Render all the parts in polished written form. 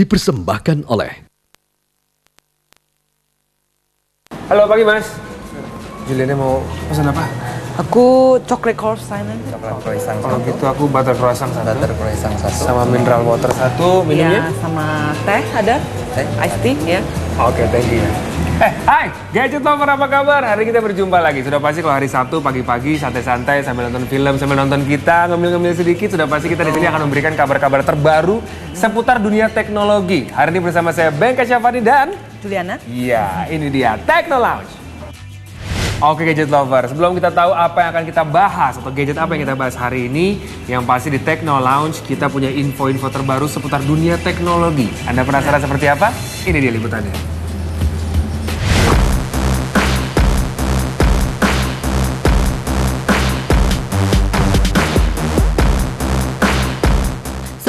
Dipersembahkan oleh Halo pagi Mas. Juliana mau pesan apa? Aku chocolate croissant aja. Coklat croissant Kalau satu. gitu aku butter croissant satu. Butter croissant satu. Sama mineral water satu. Minumnya? Ya, sama teh ada. Teh? Iced tea ya. Oke, thank you. Hai, Gadget Lover apa kabar? Hari kita berjumpa lagi. Sudah pasti kalau hari Sabtu pagi-pagi santai-santai sambil nonton film, sambil nonton kita, ngemil-ngemil sedikit, sudah pasti kita di sini akan memberikan kabar-kabar terbaru seputar dunia teknologi. Hari ini bersama saya Ben Kasyafani dan Juliana. iya, ini dia Techno Lounge. Oke Gadget Lover, sebelum kita tahu apa yang akan kita bahas atau gadget apa yang kita bahas hari ini, yang pasti di Techno Lounge kita punya info-info terbaru seputar dunia teknologi. Anda penasaran seperti apa? Ini dia liputannya.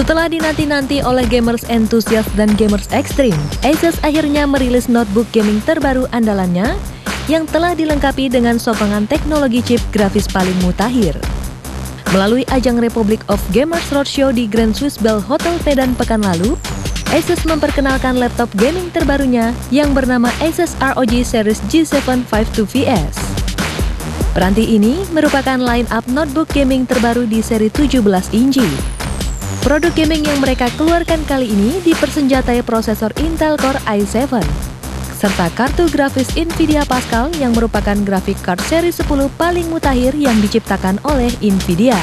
Setelah dinanti-nanti oleh gamers entusias dan gamers ekstrim, Asus akhirnya merilis notebook gaming terbaru andalannya yang telah dilengkapi dengan sokongan teknologi chip grafis paling mutakhir. Melalui ajang Republic of Gamers Roadshow di Grand Swiss Bell Hotel Medan pekan lalu, Asus memperkenalkan laptop gaming terbarunya yang bernama Asus ROG Series G7 52vs. Peranti ini merupakan line-up notebook gaming terbaru di seri 17 inci. Produk gaming yang mereka keluarkan kali ini dipersenjatai prosesor Intel Core i7, serta kartu grafis Nvidia Pascal yang merupakan grafik card seri 10 paling mutakhir yang diciptakan oleh Nvidia.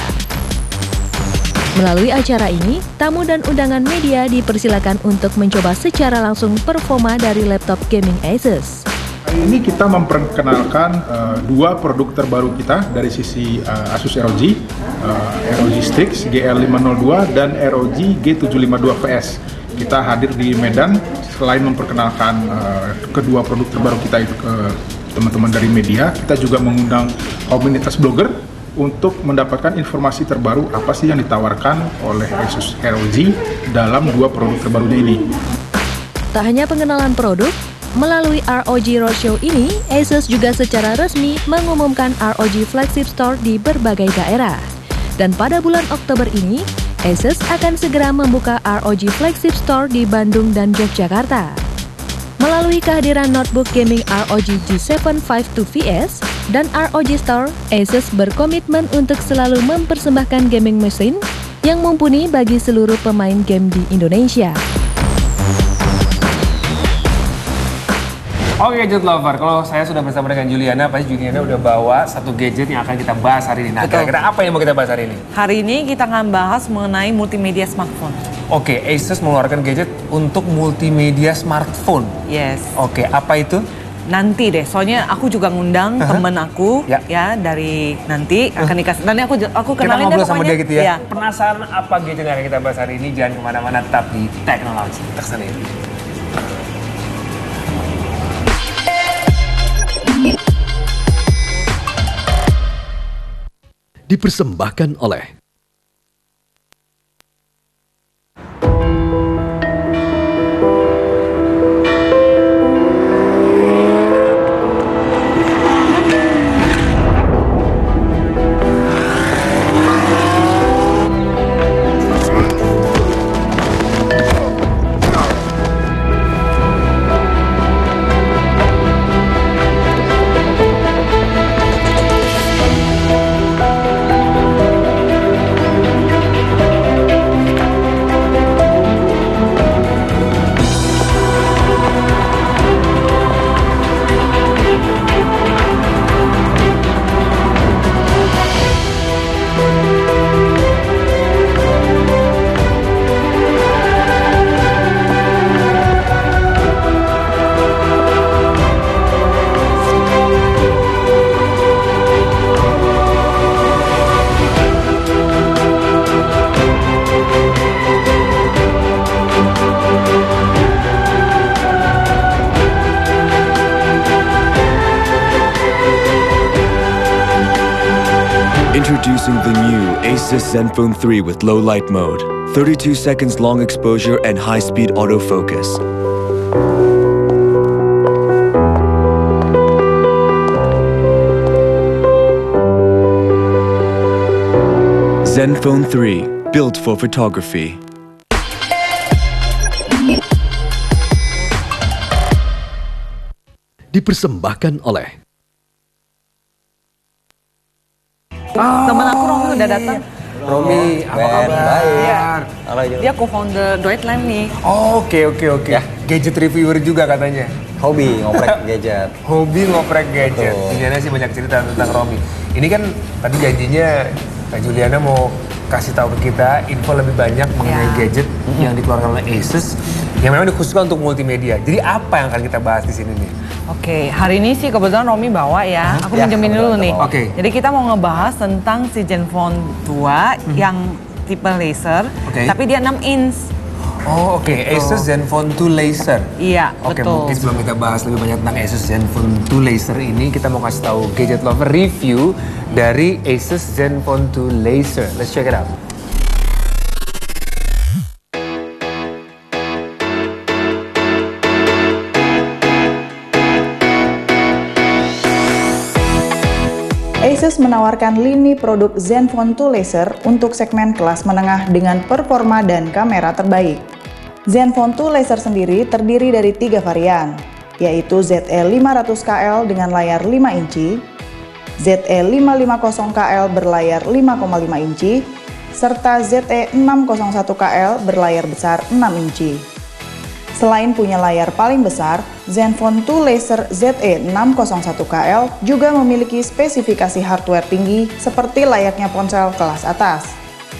Melalui acara ini, tamu dan undangan media dipersilakan untuk mencoba secara langsung performa dari laptop gaming Asus. Hari ini kita memperkenalkan dua produk terbaru kita dari sisi Asus ROG, ROG Strix GL502 dan ROG G752vs. Kita hadir di Medan selain memperkenalkan kedua produk terbaru kita itu ke teman-teman dari media, kita juga mengundang komunitas blogger untuk mendapatkan informasi terbaru apa sih yang ditawarkan oleh Asus ROG dalam dua produk terbarunya ini. Tak hanya pengenalan produk, melalui ROG Roadshow ini, Asus juga secara resmi mengumumkan ROG Flagship Store di berbagai daerah. Dan pada bulan Oktober ini, Asus akan segera membuka ROG Flagship Store di Bandung dan Yogyakarta. Melalui kehadiran notebook gaming ROG G7 52vs dan ROG Store, Asus berkomitmen untuk selalu mempersembahkan gaming mesin yang mumpuni bagi seluruh pemain game di Indonesia. Oke Gadget Lover, kalau saya sudah bersama dengan Juliana, pasti Juliana udah bawa satu gadget yang akan kita bahas hari ini. Nah, kira-kira apa yang mau kita bahas hari ini? Hari ini kita akan bahas mengenai multimedia smartphone. Oke, Asus mengeluarkan gadget untuk multimedia smartphone. Yes. Oke, apa itu? Nanti deh, soalnya aku juga ngundang temen aku ya dari nanti akan dikasih. Nanti aku Kita kenalin ngobrol deh sama pokoknya. dia gitu ya. Iya. Penasaran apa gadget yang akan kita bahas hari ini? Jangan kemana-mana, tetap di Techno Lounge. Tersana ini. dipersembahkan oleh Introducing the new Asus Zenfone 3 with low light mode, 32 seconds long exposure and high-speed autofocus. Zenfone 3, built for photography. dipersembahkan oleh Temen aku Romi udah datang. Romi, apa kabar? Baik. Halo juga. Dia co-founder Droidland nih. Oke. Gadget reviewer juga katanya. Hobi ngoprek gadget. Hobi ngoprek gadget. Betul. Juliana sih banyak cerita tentang Romi. Ini kan tadi janjinya Kak Juliana mau kasih tahu ke kita info lebih banyak mengenai gadget yang dikeluarkan oleh Asus yang memang dikhususkan untuk multimedia. Jadi apa yang akan kita bahas di sini nih? Oke, hari ini sih kebetulan Romi bawa ya. Aku Ya, minjemin dulu kebetulan nih. bawa. Oke. Jadi kita mau ngebahas tentang si Zenfone 2 yang tipe laser, Oke. tapi dia 6 inch. Oh oke, Asus Zenfone 2 Laser. Iya, Oke, betul. mungkin sebelum kita bahas lebih banyak tentang Asus Zenfone 2 Laser ini, kita mau kasih tahu Gadget Lover review dari Asus Zenfone 2 Laser. Let's check it out. Asus menawarkan lini produk Zenfone 2 Laser untuk segmen kelas menengah dengan performa dan kamera terbaik. Zenfone 2 Laser sendiri terdiri dari 3 varian, yaitu ZE500KL dengan layar 5 inci, ZE550KL berlayar 5,5 inci, serta ZE601KL berlayar besar 6 inci. Selain punya layar paling besar, Zenfone 2 Laser ZE601KL juga memiliki spesifikasi hardware tinggi seperti layaknya ponsel kelas atas.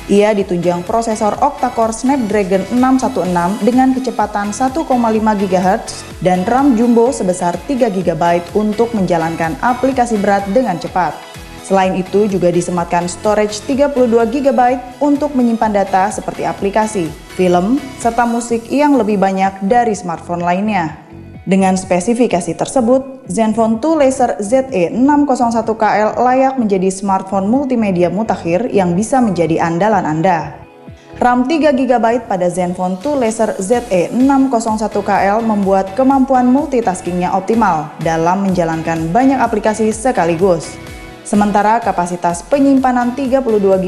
Ia ditunjang prosesor octa-core Snapdragon 616 dengan kecepatan 1,5 GHz dan RAM jumbo sebesar 3 GB untuk menjalankan aplikasi berat dengan cepat. Selain itu juga disematkan storage 32 GB untuk menyimpan data seperti aplikasi, film, serta musik yang lebih banyak dari smartphone lainnya. Dengan spesifikasi tersebut, Zenfone 2 Laser ZE601KL layak menjadi smartphone multimedia mutakhir yang bisa menjadi andalan Anda. RAM 3 GB pada Zenfone 2 Laser ZE601KL membuat kemampuan multitaskingnya optimal dalam menjalankan banyak aplikasi sekaligus. Sementara kapasitas penyimpanan 32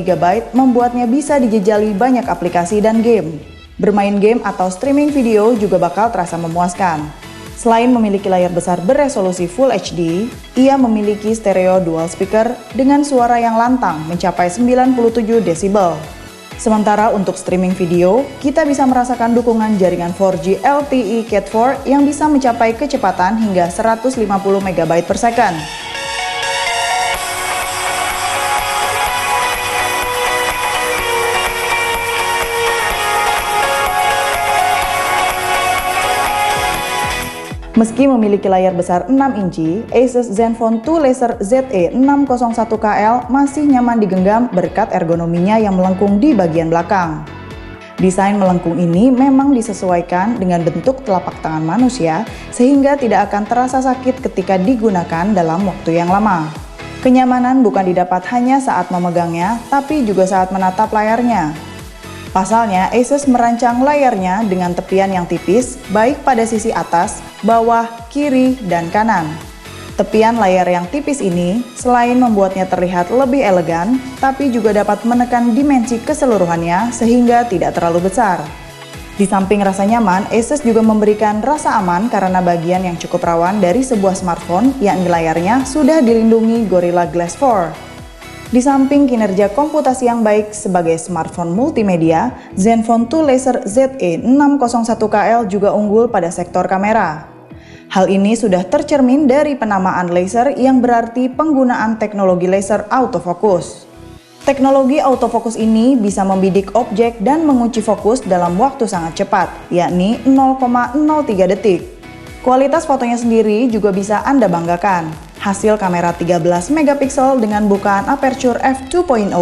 GB membuatnya bisa dijejali banyak aplikasi dan game. Bermain game atau streaming video juga bakal terasa memuaskan. Selain memiliki layar besar beresolusi Full HD, ia memiliki stereo dual speaker dengan suara yang lantang mencapai 97 desibel. Sementara untuk streaming video, kita bisa merasakan dukungan jaringan 4G LTE Cat 4 yang bisa mencapai kecepatan hingga 150 MB per second. Meski memiliki layar besar 6 inci, Asus Zenfone 2 Laser ZE601KL masih nyaman digenggam berkat ergonominya yang melengkung di bagian belakang. Desain melengkung ini memang disesuaikan dengan bentuk telapak tangan manusia sehingga tidak akan terasa sakit ketika digunakan dalam waktu yang lama. Kenyamanan bukan didapat hanya saat memegangnya, tapi juga saat menatap layarnya. Pasalnya, Asus merancang layarnya dengan tepian yang tipis, baik pada sisi atas, bawah, kiri, dan kanan. Tepian layar yang tipis ini selain membuatnya terlihat lebih elegan, tapi juga dapat menekan dimensi keseluruhannya sehingga tidak terlalu besar. Di samping rasa nyaman, Asus juga memberikan rasa aman karena bagian yang cukup rawan dari sebuah smartphone, yakni layarnya sudah dilindungi Gorilla Glass 4. Di samping kinerja komputasi yang baik sebagai smartphone multimedia, Zenfone 2 Laser ZE601KL juga unggul pada sektor kamera. Hal ini sudah tercermin dari penamaan laser yang berarti penggunaan teknologi laser autofocus. Teknologi autofocus ini bisa membidik objek dan mengunci fokus dalam waktu sangat cepat, yakni 0,03 detik. Kualitas fotonya sendiri juga bisa Anda banggakan. Hasil kamera 13 megapiksel dengan bukaan aperture f2.0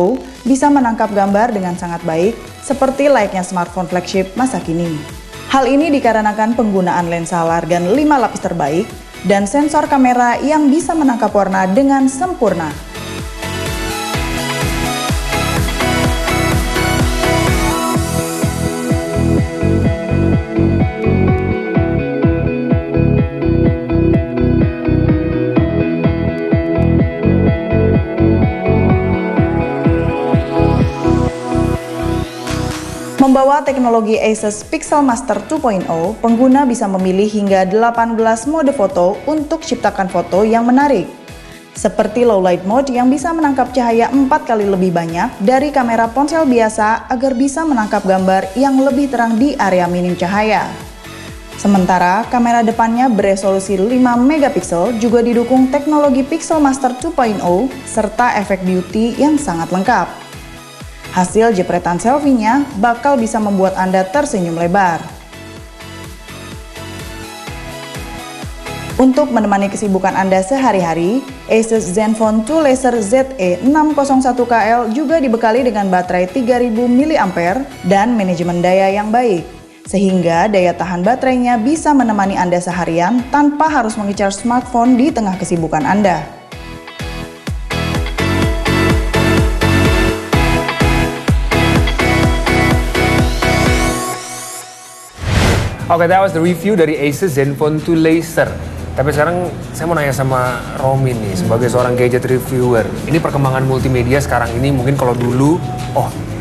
bisa menangkap gambar dengan sangat baik, seperti layaknya smartphone flagship masa kini. Hal ini dikarenakan penggunaan lensa largan 5 lapis terbaik dan sensor kamera yang bisa menangkap warna dengan sempurna. Membawa teknologi Asus Pixelmaster 2.0, pengguna bisa memilih hingga 18 mode foto untuk ciptakan foto yang menarik. Seperti low light mode yang bisa menangkap cahaya 4 kali lebih banyak dari kamera ponsel biasa agar bisa menangkap gambar yang lebih terang di area minim cahaya. Sementara kamera depannya beresolusi 5 megapiksel juga didukung teknologi Pixelmaster 2.0 serta efek beauty yang sangat lengkap. Hasil jepretan selfie-nya bakal bisa membuat Anda tersenyum lebar. Untuk menemani kesibukan Anda sehari-hari, Asus Zenfone 2 Laser ZE601KL juga dibekali dengan baterai 3000 mAh dan manajemen daya yang baik, sehingga daya tahan baterainya bisa menemani Anda seharian tanpa harus menge-charge smartphone di tengah kesibukan Anda. Oke, that was the review dari Asus Zenfone 2 Laser. Tapi sekarang saya mau nanya sama Romi nih, sebagai seorang gadget reviewer. Ini perkembangan multimedia sekarang ini mungkin kalau dulu,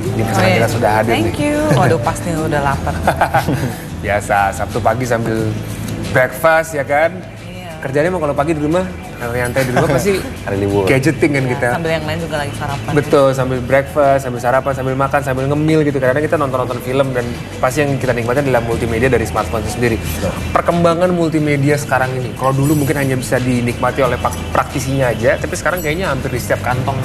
ini sekarang kita sudah hadir nih. Thank you. Waduh, pasti udah lapar. Biasa, Sabtu pagi sambil breakfast ya kan? Kerjanya mau kalau pagi di rumah, nyantai di rumah pasti Hari libur. gadgeting kan kita. Sambil yang lain juga lagi sarapan. Betul, sambil breakfast, sambil sarapan, sambil makan, sambil ngemil gitu. Karena kita nonton film dan pasti yang kita nikmati adalah multimedia dari smartphone itu sendiri. Perkembangan multimedia sekarang ini, kalau dulu mungkin hanya bisa dinikmati oleh praktisinya aja, tapi sekarang kayaknya hampir di setiap kantong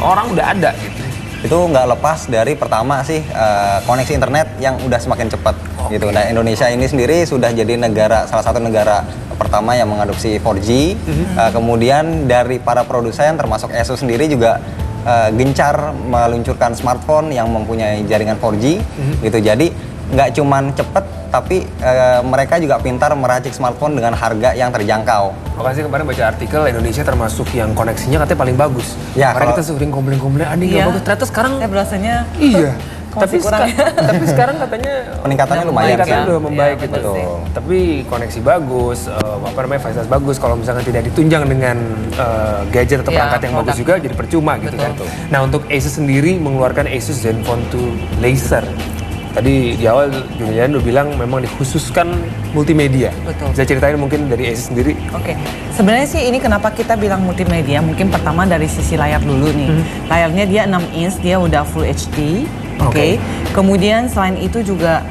orang udah ada gitu. Itu nggak lepas dari pertama sih koneksi internet yang udah semakin cepat gitu. Nah, Indonesia ini sendiri sudah jadi salah satu negara pertama yang mengadopsi 4G. Kemudian dari para produsen termasuk Asus sendiri juga gencar meluncurkan smartphone yang mempunyai jaringan 4G gitu. Jadi nggak cuman cepet, tapi mereka juga pintar meracik smartphone dengan harga yang terjangkau. Makasih kemarin baca artikel Indonesia termasuk yang koneksinya katanya paling bagus. Ya, kemarin kita sering komplain-komplain, ada nggak bagus. Ternyata sekarang Saya berasanya iya. masih kurang. Tapi sekarang katanya Peningkatannya lumayan peningkatannya sih. udah membaik Ya, gitu. betul sih. Tapi koneksi bagus, fasilitas bagus. Kalau misalkan tidak ditunjang dengan gadget atau Ya, perangkat yang bagus produk. juga jadi percuma gitu kan. Betul. Nah, untuk Asus sendiri mengeluarkan Asus Zenfone 2 Laser. Tadi di awal Julian udah bilang memang dikhususkan multimedia. Betul. Bisa ceritain mungkin dari Asus sendiri? Oke, sebenarnya sih ini kenapa kita bilang multimedia, mungkin pertama dari sisi layar dulu nih. Layarnya dia 6 inch, dia udah Full HD. Oke. Kemudian selain itu juga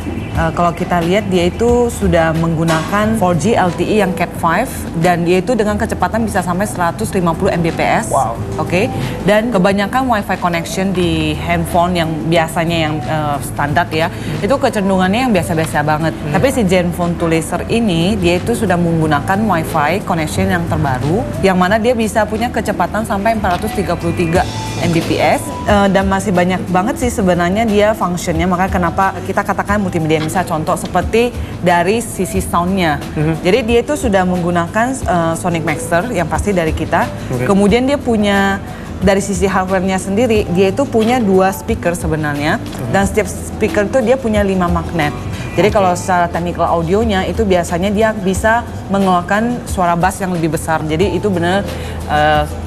kalau kita lihat dia itu sudah menggunakan 4G LTE yang Cat 5 dan dia itu dengan kecepatan bisa sampai 150 Mbps. Wow. Oke. Dan kebanyakan WiFi connection di handphone yang biasanya yang standar ya, itu kecenderungannya yang biasa-biasa banget. Tapi si Zenfone 2 Laser ini dia itu sudah menggunakan WiFi connection yang terbaru, yang mana dia bisa punya kecepatan sampai 433 Mbps dan masih banyak banget sih sebenarnya dia functionnya. Makanya kenapa kita katakan multimedia. Misal contoh seperti dari sisi soundnya. Jadi dia itu sudah menggunakan Sonic Maxster yang pasti dari kita. Kemudian dia punya dari sisi hardware-nya sendiri, dia itu punya 2 speaker sebenarnya. Dan setiap speaker itu dia punya 5 magnet. Jadi kalau secara technical audionya itu biasanya dia bisa mengeluarkan suara bass yang lebih besar. Jadi itu benar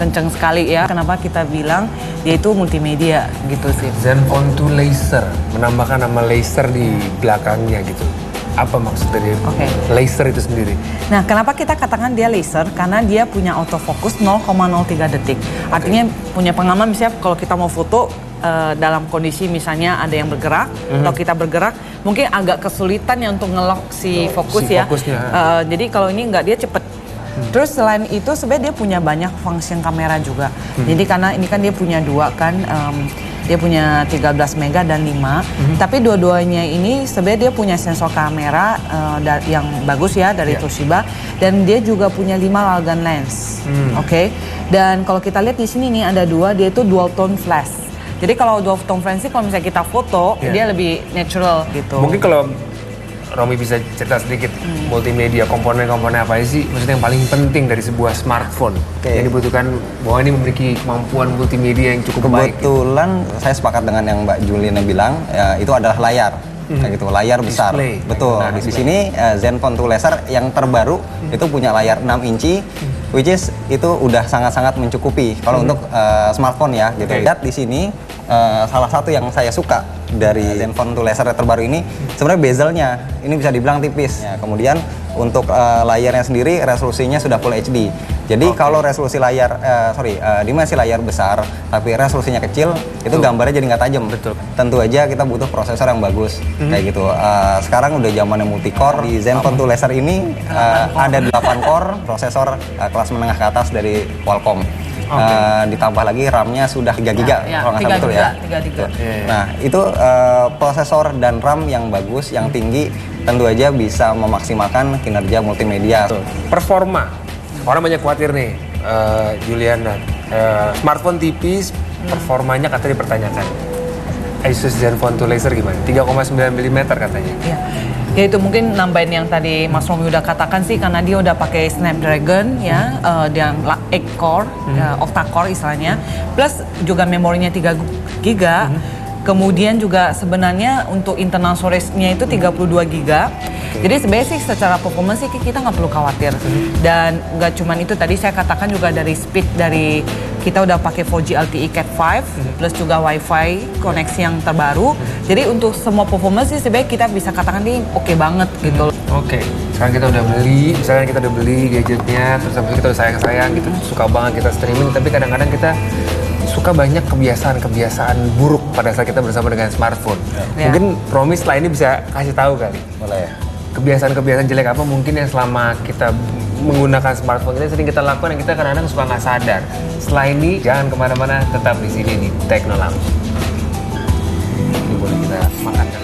kenceng sekali ya. Kenapa kita bilang dia itu multimedia gitu sih. Zenfone 2 Laser, menambahkan nama laser di belakangnya gitu. Apa maksud dari laser itu sendiri? Nah, kenapa kita katakan dia laser? Karena dia punya autofocus 0,03 detik. Artinya punya pengalaman misalnya kalau kita mau foto dalam kondisi misalnya ada yang bergerak atau kita bergerak, mungkin agak kesulitan ya untuk ngelock si fokus ya. Jadi kalau ini enggak, dia cepet. Terus selain itu sebenarnya dia punya banyak fungsi kamera juga. Jadi karena ini kan dia punya 2 kan, dia punya 13 mega dan 5. Tapi dua-duanya ini sebenarnya dia punya sensor kamera yang bagus ya dari Toshiba, dan dia juga punya 5 Laogan lens. Oke. Dan kalau kita lihat di sini nih ada 2, dia itu dual tone flash. Jadi kalau dual tone flash sih kalau misalnya kita foto dia lebih natural gitu. Mungkin kalau Romi bisa cerita sedikit multimedia, komponen-komponen apa sih maksudnya yang paling penting dari sebuah smartphone yang dibutuhkan bahwa ini memiliki kemampuan multimedia yang cukup baik. Kebetulan saya sepakat dengan yang Mbak Julina bilang, ya, itu adalah layar. Kayak gitu, layar besar. Display. Betul. Di sini Zenfone 2 Laser yang terbaru itu punya layar 6 inci which is itu udah sangat-sangat mencukupi kalau untuk smartphone ya gitu. Oke. Lihat di sini salah satu yang saya suka dari Zenfone 2 Laser terbaru ini sebenarnya bezelnya ini bisa dibilang tipis. Ya, kemudian untuk layarnya sendiri resolusinya sudah Full HD. Jadi kalau resolusi layar, dimensi layar besar tapi resolusinya kecil, itu gambarnya jadi nggak tajam. Betul. Tentu aja kita butuh prosesor yang bagus kayak gitu. Sekarang udah zamannya multi-core. Di Zenfone 2 Laser ini ada 8 core, prosesor kelas menengah ke atas dari Qualcomm. Ditambah lagi RAM-nya sudah 3 GB kalau nggak salah betul ya. 3 Nah itu prosesor dan RAM yang bagus, yang tinggi, tentu aja bisa memaksimalkan kinerja multimedia. Performa. Orang banyak khawatir nih, Juliana. Smartphone tipis, performanya katanya dipertanyakan. Asus Zenfone 2 Laser gimana? 3,9 mm katanya. Iya. Ya itu mungkin nambahin yang tadi Mas Romi udah katakan sih, karena dia udah pakai Snapdragon ya, yang 8 core, octa-core istilahnya, plus juga memorinya 3 GB. Kemudian juga sebenarnya untuk internal storage-nya itu 32 GB. Jadi sebenarnya sih secara performance sih kita nggak perlu khawatir. Dan nggak cuman itu, tadi saya katakan juga dari speed, dari kita udah pakai 4G LTE Cat 5 plus juga Wi-Fi koneksi yang terbaru. Jadi untuk semua performance sih sebenarnya kita bisa katakan ini oke banget gitu. Oke, sekarang kita udah beli, misalkan kita udah beli gadgetnya, terus habis itu kita udah sayang-sayang gitu, suka banget kita streaming, tapi kadang-kadang kita suka banyak kebiasaan buruk pada saat kita bersama dengan smartphone. Ya. Mungkin Romi setelah ini bisa kasih tahu kali. Boleh. Kebiasaan-kebiasaan jelek apa mungkin yang selama kita menggunakan smartphone kita sering kita lakukan yang kita kadang-kadang suka nggak sadar. Setelah ini jangan kemana-mana, tetap di sini di Techno Lounge. Ini boleh kita makan kan?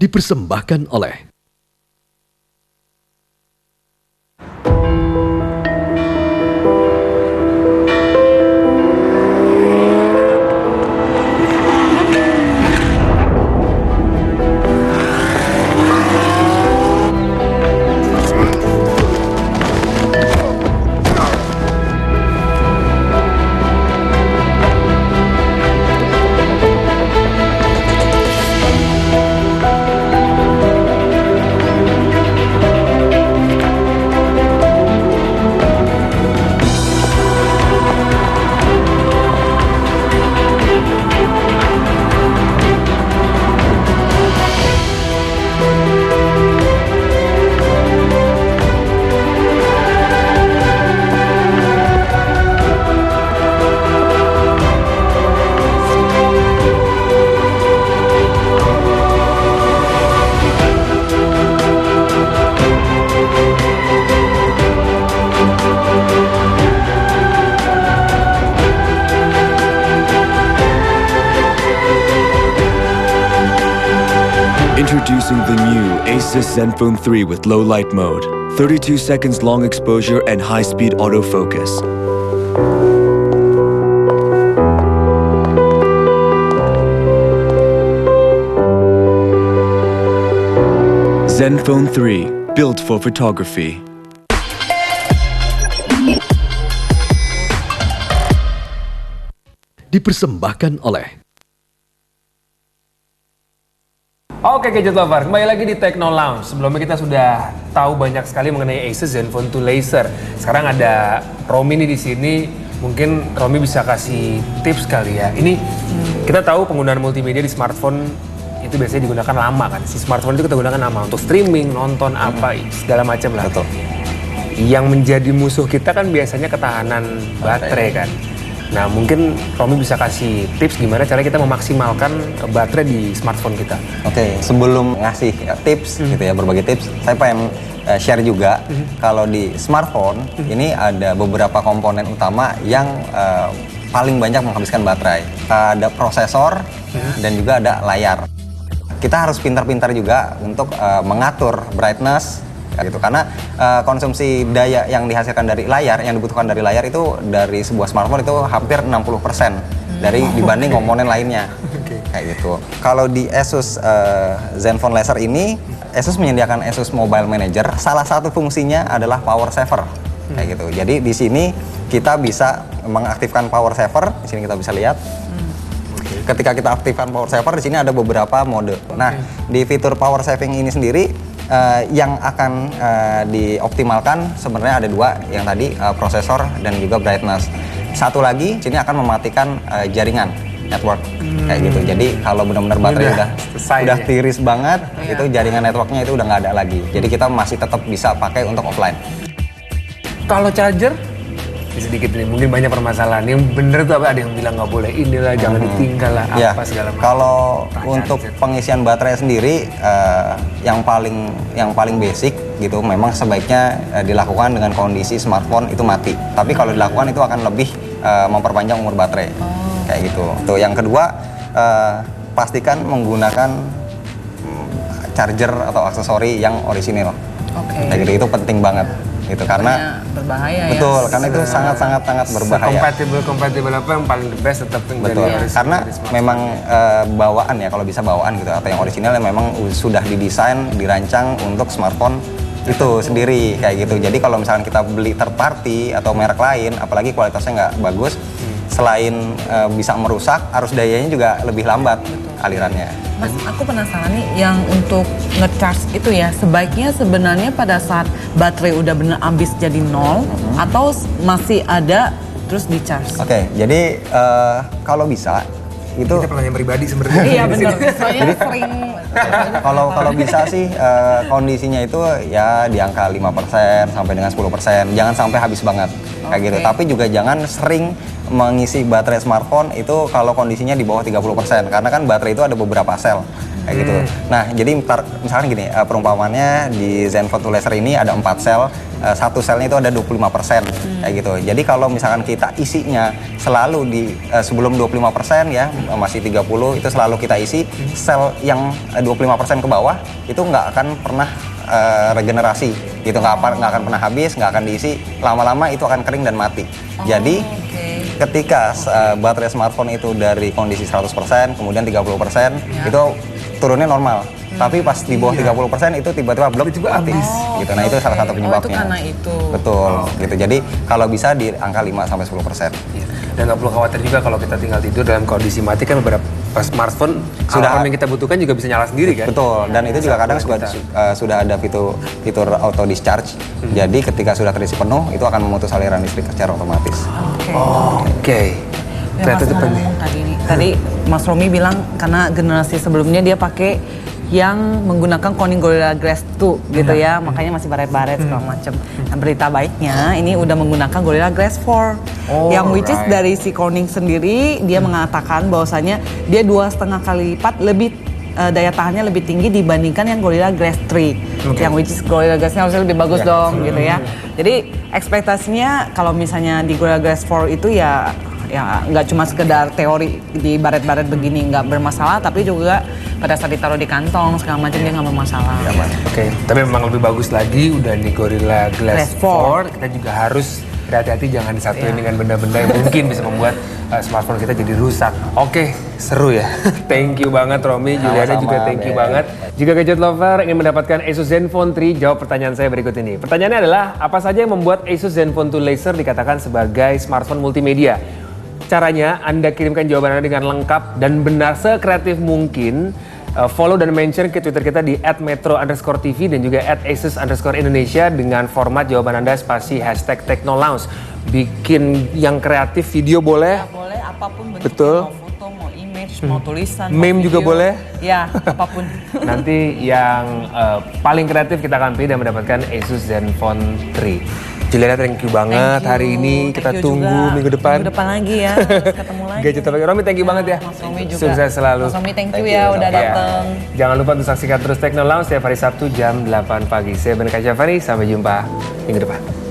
Dipersembahkan oleh Introducing the new Asus Zenfone 3 with low light mode, 32 seconds long exposure and high-speed autofocus. Zenfone 3, built for photography. dipersembahkan oleh Oke Gadget Lover, kembali lagi di Techno Lounge. Sebelumnya kita sudah tahu banyak sekali mengenai Asus Zenfone 2 Laser. Sekarang ada Romi nih di sini. Mungkin Romi bisa kasih tips kali ya. Ini kita tahu penggunaan multimedia di smartphone itu biasanya digunakan lama kan. Si smartphone itu kita gunakan lama untuk streaming, nonton apa segala macam lah. Betul. Yang menjadi musuh kita kan biasanya ketahanan baterai kan. Nah mungkin Romi bisa kasih tips gimana cara kita memaksimalkan baterai di smartphone kita. Oke, sebelum ngasih tips gitu ya, berbagai tips, saya pengen share juga kalau di smartphone ini ada beberapa komponen utama yang paling banyak menghabiskan baterai. Ada prosesor dan juga ada layar. Kita harus pintar-pintar juga untuk mengatur brightness gitu, karena konsumsi daya yang dihasilkan dari layar, yang dibutuhkan dari layar itu dari sebuah smartphone itu hampir 60% dari dibanding komponen lainnya. Kayak gitu. Kalau di Asus Zenfone Laser ini, Asus menyediakan Asus Mobile Manager. Salah satu fungsinya adalah power saver. Kayak gitu. Jadi di sini kita bisa mengaktifkan power saver. Di sini kita bisa lihat. ketika kita aktifkan power saver di sini ada beberapa mode. Nah, di fitur power saving ini sendiri yang akan dioptimalkan sebenarnya ada dua, yang tadi prosesor dan juga brightness. Satu lagi sini akan mematikan jaringan network kayak gitu. Jadi kalau benar-benar baterai udah tiris banget, itu jaringan networknya itu udah nggak ada lagi. Jadi kita masih tetap bisa pakai untuk offline. Kalau charger, sedikit nih, mungkin banyak permasalahan. Yang bener tuh apa? Ada yang bilang nggak boleh inilah, jangan ditinggal lah, apa segala macam. Kalau untuk pengisian baterai sendiri, yang paling basic gitu, memang sebaiknya dilakukan dengan kondisi smartphone itu mati. Tapi kalau dilakukan itu akan lebih memperpanjang umur baterai, kayak gitu. Tuh, yang kedua, pastikan menggunakan charger atau aksesori yang orisinil. Kayak gitu, itu penting banget. Gitu, karena berbahaya betul, ya. karena itu sangat berbahaya. Kompatibel apa yang paling the best tetap betul. Karena memang bawaan ya, kalau bisa bawaan gitu, atau yang orisinal yang memang sudah didesain, dirancang untuk smartphone itu sendiri kayak gitu. Jadi kalau misalkan kita beli third party atau merek lain, apalagi kualitasnya nggak bagus, selain bisa merusak, arus dayanya juga lebih lambat alirannya. Mas, aku penasaran nih, yang untuk nge-charge itu ya, sebaiknya sebenarnya pada saat baterai udah bener habis jadi nol, atau masih ada terus di-charge? Oke, jadi kalau bisa itu kita pertanyaan pribadi sebenarnya. Iya benar, soalnya sering. kalau bisa sih kondisinya itu ya di angka 5% sampai dengan 10%. Jangan sampai habis banget kayak gitu. Tapi juga jangan sering mengisi baterai smartphone itu kalau kondisinya di bawah 30%, karena kan baterai itu ada beberapa sel kayak gitu. Nah, jadi misalkan gini, perumpamannya di Zenfone 2 Laser ini ada 4 sel, satu selnya itu ada 25% kayak gitu. Jadi kalau misalkan kita isinya selalu di sebelum 25% ya, masih 30, itu selalu kita isi, sel yang 25% ke bawah itu nggak akan pernah regenerasi gitu, nggak akan pernah habis, nggak akan diisi, lama-lama itu akan kering dan mati. Jadi ketika baterai smartphone itu dari kondisi 100%, kemudian 30%, itu turunnya normal. Tapi pas di bawah 30% itu tiba-tiba blok mati. Gitu. Nah, itu salah satu penyebabnya. Itu karena itu. Betul, gitu. Jadi kalau bisa di angka 5-10%. Dan nggak perlu khawatir juga kalau kita tinggal tidur dalam kondisi mati, kan beberapa smartphone alarm yang kita butuhkan juga bisa nyala sendiri kan? Betul, dan itu juga kadang sudah ada fitur auto discharge. Jadi ketika sudah terisi penuh, itu akan memutus aliran listrik secara otomatis. Oke. Ternyata itu penting. Tadi Mas Romi bilang karena generasi sebelumnya dia pakai yang menggunakan Corning Gorilla Glass 2 gitu ya, makanya masih baret-baret segala macam. Nah, berita baiknya ini udah menggunakan Gorilla Glass 4, yang which is dari si Corning sendiri dia mengatakan bahwasanya dia 2,5 kali lipat lebih daya tahannya lebih tinggi dibandingkan yang Gorilla Glass 3, yang which is Gorilla Glass-nya harusnya lebih bagus dong gitu ya. Jadi ekspektasinya kalau misalnya di Gorilla Glass 4 itu ya nggak cuma sekedar teori di baret-baret begini nggak bermasalah, tapi juga pada saat ditaruh di kantong segala macam dia nggak bermasalah. Oke. Tapi memang lebih bagus lagi udah di Gorilla Glass 4, kita juga harus hati-hati jangan disatuin dengan benda-benda yang mungkin bisa membuat smartphone kita jadi rusak. Oke, seru ya. Thank you banget Romi, Juliana juga thank you banget. Jika gadget lover ingin mendapatkan Asus Zenfone 3, jawab pertanyaan saya berikut ini. Pertanyaannya adalah, apa saja yang membuat Asus Zenfone 2 Laser dikatakan sebagai smartphone multimedia? Caranya, Anda kirimkan jawaban Anda dengan lengkap dan benar sekreatif mungkin. Follow dan mention ke Twitter kita di @metro_tv dan juga @asus_indonesia dengan format jawaban Anda spasi #technolounge. Bikin yang kreatif, video boleh? Ya, boleh, apapun bentuknya. Betul. Mau foto, mau image, mau tulisan, Meme mau juga video. boleh? Ya, apapun. Nanti yang paling kreatif kita akan pilih dan mendapatkan Asus Zenfone 3. Juliana, thank you banget hari ini. Kita tunggu minggu depan. Minggu depan lagi ya, ketemu lagi. Gadget Lover. Romi, thank you banget ya. Mas Romi juga. Sukses selalu. Mas Romi, thank you ya udah datang. Jangan lupa untuk saksikan terus Technolounge setiap hari Sabtu jam 8 pagi. Saya Benika Syafari, sampai jumpa minggu depan.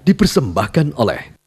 dipersembahkan oleh